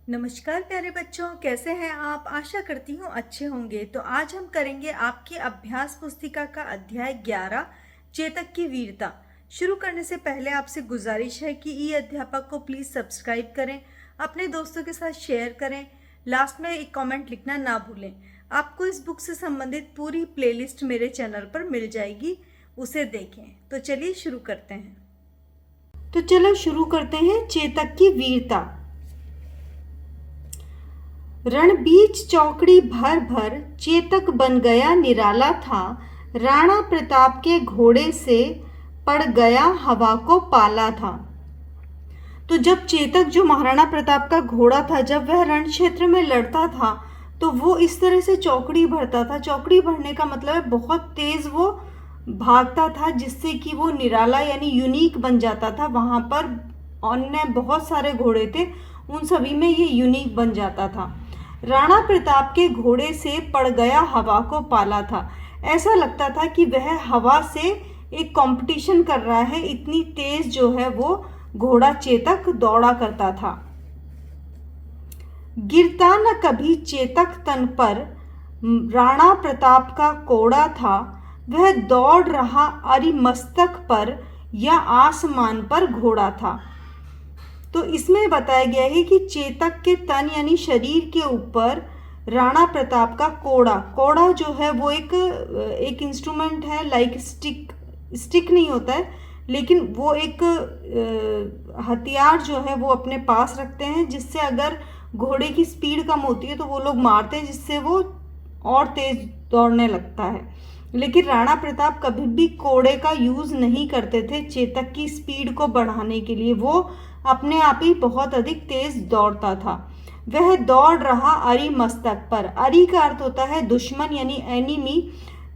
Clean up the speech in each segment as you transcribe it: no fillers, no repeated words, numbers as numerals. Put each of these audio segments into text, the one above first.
नमस्कार प्यारे बच्चों, कैसे हैं आप? आशा करती हूँ अच्छे होंगे। तो आज हम करेंगे आपकी अभ्यास पुस्तिका का अध्याय 11 चेतक की वीरता। शुरू करने से पहले आपसे गुजारिश है कि ई अध्यापक को प्लीज़ सब्सक्राइब करें, अपने दोस्तों के साथ शेयर करें, लास्ट में एक कमेंट लिखना ना भूलें। आपको इस बुक से संबंधित पूरी प्लेलिस्ट मेरे चैनल पर मिल जाएगी, उसे देखें। तो चलिए शुरू करते हैं। तो चलो शुरू करते हैं चेतक की वीरता। रणबीच चौकड़ी भर भर चेतक बन गया निराला था। राणा प्रताप के घोड़े से पड़ गया हवा को पाला था। तो जब चेतक जो महाराणा प्रताप का घोड़ा था, जब वह रण क्षेत्र में लड़ता था तो वो इस तरह से चौकड़ी भरता था। चौकड़ी भरने का मतलब है बहुत तेज वो भागता था, जिससे कि वो निराला यानी यूनिक बन जाता था। वहां पर अन्य बहुत सारे घोड़े थे, उन सभी में ये यूनिक बन जाता था। राणा प्रताप के घोड़े से पड़ गया हवा को पाला था। ऐसा लगता था कि वह हवा से एक कंपटीशन कर रहा है, इतनी तेज जो है वो घोड़ा चेतक दौड़ा करता था। गिरता न कभी चेतक तन पर राणा प्रताप का कोड़ा था। वह दौड़ रहा अरिमस्तक पर या आसमान पर घोड़ा था। तो इसमें बताया गया है कि चेतक के तन यानी शरीर के ऊपर राणा प्रताप का कोड़ा जो है वो एक इंस्ट्रूमेंट है, लाइक स्टिक नहीं होता है, लेकिन वो एक हथियार जो है वो अपने पास रखते हैं, जिससे अगर घोड़े की स्पीड कम होती है तो वो लोग मारते हैं, जिससे वो और तेज दौड़ने लगता है। लेकिन राणा प्रताप कभी भी कोड़े का यूज नहीं करते थे चेतक की स्पीड को बढ़ाने के लिए। वो अपने आप ही बहुत अधिक तेज दौड़ता था। वह दौड़ रहा अरिमस्तक पर। अरि का अर्थ होता है दुश्मन यानी एनिमी।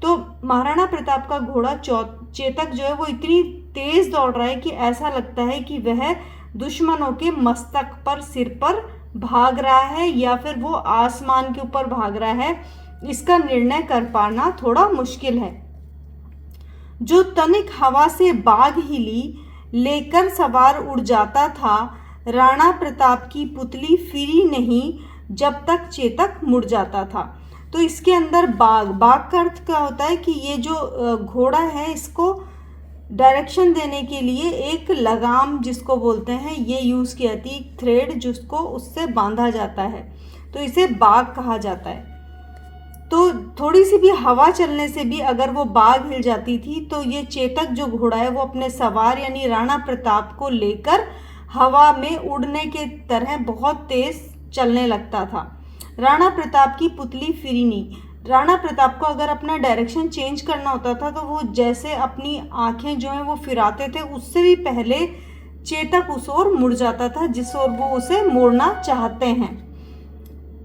तो महाराणा प्रताप का घोड़ा चेतक जो है वो इतनी तेज दौड़ रहा है कि ऐसा लगता है कि वह दुश्मनों के मस्तक पर, सिर पर भाग रहा है या फिर वो आसमान के ऊपर भाग रहा है। इसका निर्णय कर पाना थोड़ा मुश्किल है। जो तनिक हवा से बाघ हिली लेकर सवार उड़ जाता था। राणा प्रताप की पुतली फिरी नहीं जब तक चेतक मुड़ जाता था। तो इसके अंदर बाघ का अर्थ क्या होता है कि ये जो घोड़ा है, इसको डायरेक्शन देने के लिए एक लगाम जिसको बोलते हैं ये यूज की जाती है, थ्रेड जिसको उससे बांधा जाता है, तो इसे बाघ कहा जाता है। तो थोड़ी सी भी हवा चलने से भी अगर वो बाघ हिल जाती थी तो ये चेतक जो घोड़ा है वो अपने सवार यानी राणा प्रताप को लेकर हवा में उड़ने के तरह बहुत तेज चलने लगता था। राणा प्रताप की पुतली फिरी नहीं। राणा प्रताप को अगर अपना डायरेक्शन चेंज करना होता था तो वो जैसे अपनी आंखें जो हैं वो फिराते थे, उससे भी पहले चेतक उस ओर मुड़ जाता था जिस ओर वो उसे मोड़ना चाहते हैं।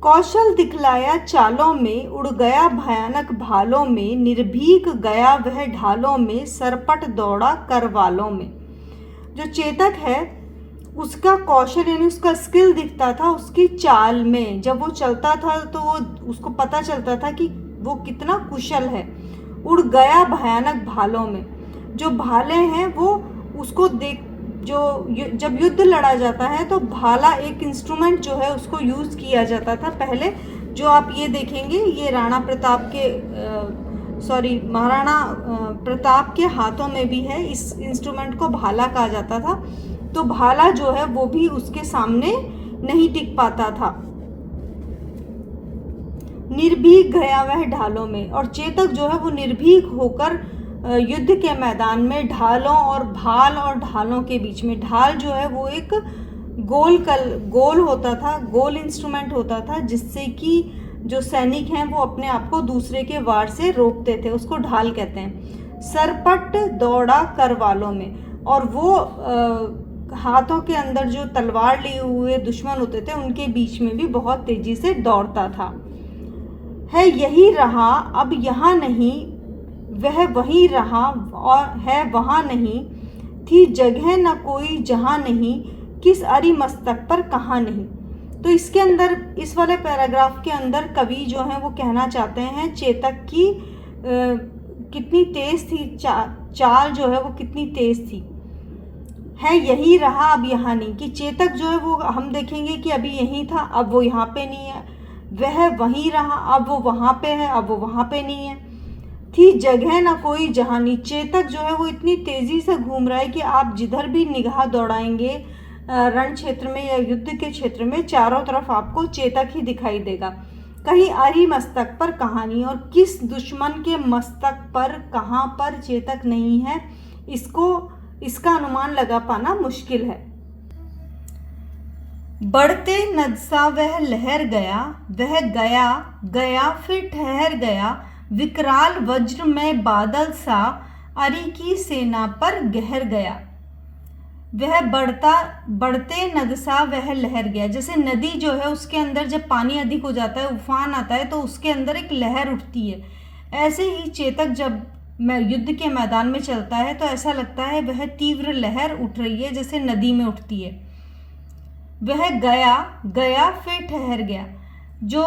कौशल दिखलाया चालों में, उड़ गया भयानक भालों में, निर्भीक गया वह ढालों में, सरपट दौड़ा करवालों में। जो चेतक है उसका कौशल यानी उसका स्किल दिखता था उसकी चाल में। जब वो चलता था तो वो उसको पता चलता था कि वो कितना कुशल है। उड़ गया भयानक भालों में। जो भाले हैं वो उसको देख, जो जब युद्ध लड़ा जाता है तो भाला एक इंस्ट्रूमेंट जो है उसको यूज किया जाता था पहले। जो आप ये देखेंगे ये राणा प्रताप के महाराणा प्रताप के हाथों में भी है। इस इंस्ट्रूमेंट को भाला कहा जाता था। तो भाला जो है वो भी उसके सामने नहीं टिक पाता था। निर्भीक गया वह ढालों में। और चेतक जो है वो निर्भीक होकर युद्ध के मैदान में ढालों और भाल और ढालों के बीच में, ढाल जो है वो एक गोल होता था, गोल इंस्ट्रूमेंट होता था, जिससे कि जो सैनिक हैं वो अपने आप को दूसरे के वार से रोकते थे, उसको ढाल कहते हैं। सरपट दौड़ा करवालों में। और वो हाथों के अंदर जो तलवार लिए हुए दुश्मन होते थे उनके बीच में भी बहुत तेजी से दौड़ता था। है यही रहा अब यहाँ नहीं, वह वहीं रहा और है वहाँ नहीं, थी जगह न कोई जहाँ नहीं, किस अरिमस्तक पर कहाँ नहीं। तो इसके अंदर, इस वाले पैराग्राफ के अंदर कवि जो हैं वो कहना चाहते हैं चेतक की कितनी तेज थी चाल जो है वो कितनी तेज थी। है यही रहा अब यहाँ नहीं, कि चेतक जो है वो हम देखेंगे कि अभी यहीं था, अब वो यहाँ पे नहीं है, वह वहीं रहा, अब वो वहाँ पे है, अब वो वहाँ पे नहीं है। थी जगह ना कोई जहानी, चेतक जो है वो इतनी तेजी से घूम रहा है कि आप जिधर भी निगाह दौड़ाएंगे रण क्षेत्र में या युद्ध के क्षेत्र में, चारों तरफ आपको चेतक ही दिखाई देगा। कहीं अरि मस्तक पर कहानी, और किस दुश्मन के मस्तक पर कहाँ पर चेतक नहीं है, इसका अनुमान लगा पाना मुश्किल है। बढ़ते नद सा वह लहर गया, वह गया गया फिर ठहर गया, विकराल वज्र में बादल सा, अरि की सेना पर गहर गया। वह बढ़ते नद सा वह लहर गया, जैसे नदी जो है उसके अंदर जब पानी अधिक हो जाता है, उफान आता है, तो उसके अंदर एक लहर उठती है। ऐसे ही चेतक जब युद्ध के मैदान में चलता है तो ऐसा लगता है वह तीव्र लहर उठ रही है, जैसे नदी में उठती है। वह गया गया फिर ठहर गया, जो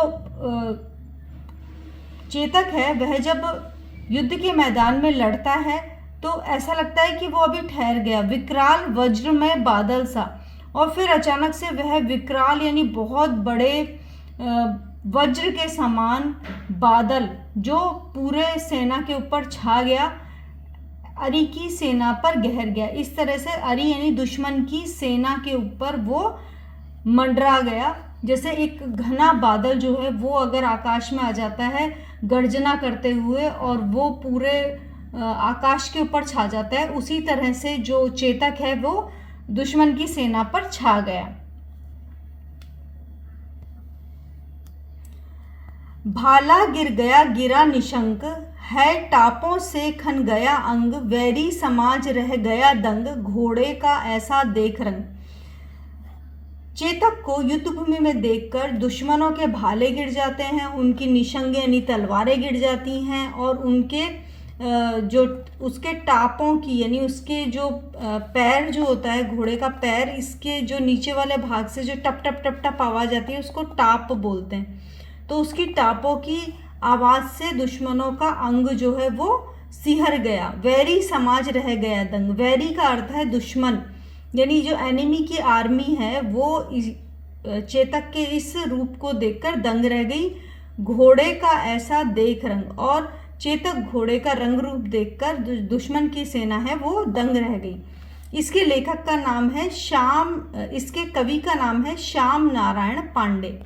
चेतक है वह जब युद्ध के मैदान में लड़ता है तो ऐसा लगता है कि वो अभी ठहर गया। विकराल वज्र में बादल सा, और फिर अचानक से वह विकराल यानी बहुत बड़े वज्र के समान बादल जो पूरे सेना के ऊपर छा गया, अरि की सेना पर गहर गया। इस तरह से अरि यानी दुश्मन की सेना के ऊपर वो मंडरा गया, जैसे एक घना बादल जो है वो अगर आकाश में आ जाता है गर्जना करते हुए और वो पूरे आकाश के ऊपर छा जाता है, उसी तरह से जो चेतक है वो दुश्मन की सेना पर छा गया। भाला गिर गया गिरा निशंक, है टापों से खन गया अंग, वैरी समाज रह गया दंग, घोड़े का ऐसा देख रंग। चेतक को युद्धभूमि में देखकर दुश्मनों के भाले गिर जाते हैं, उनकी निशंग यानी तलवारें गिर जाती हैं, और उनके जो उसके टापों की यानी उसके जो पैर जो होता है घोड़े का पैर, इसके जो नीचे वाले भाग से जो टप टप टप टप आवाज़ आती है उसको टाप बोलते हैं। तो उसकी टापों की आवाज़ से दुश्मनों का अंग जो है वो सिहर गया। वैरी समाज रह गया दंग, वैरी का अर्थ है दुश्मन, यानी जो एनिमी की आर्मी है वो चेतक के इस रूप को देखकर दंग रह गई। घोड़े का ऐसा देख रंग, और चेतक घोड़े का रंग रूप देखकर दुश्मन की सेना है वो दंग रह गई। इसके लेखक का नाम है इसके कवि का नाम है श्याम नारायण पांडे।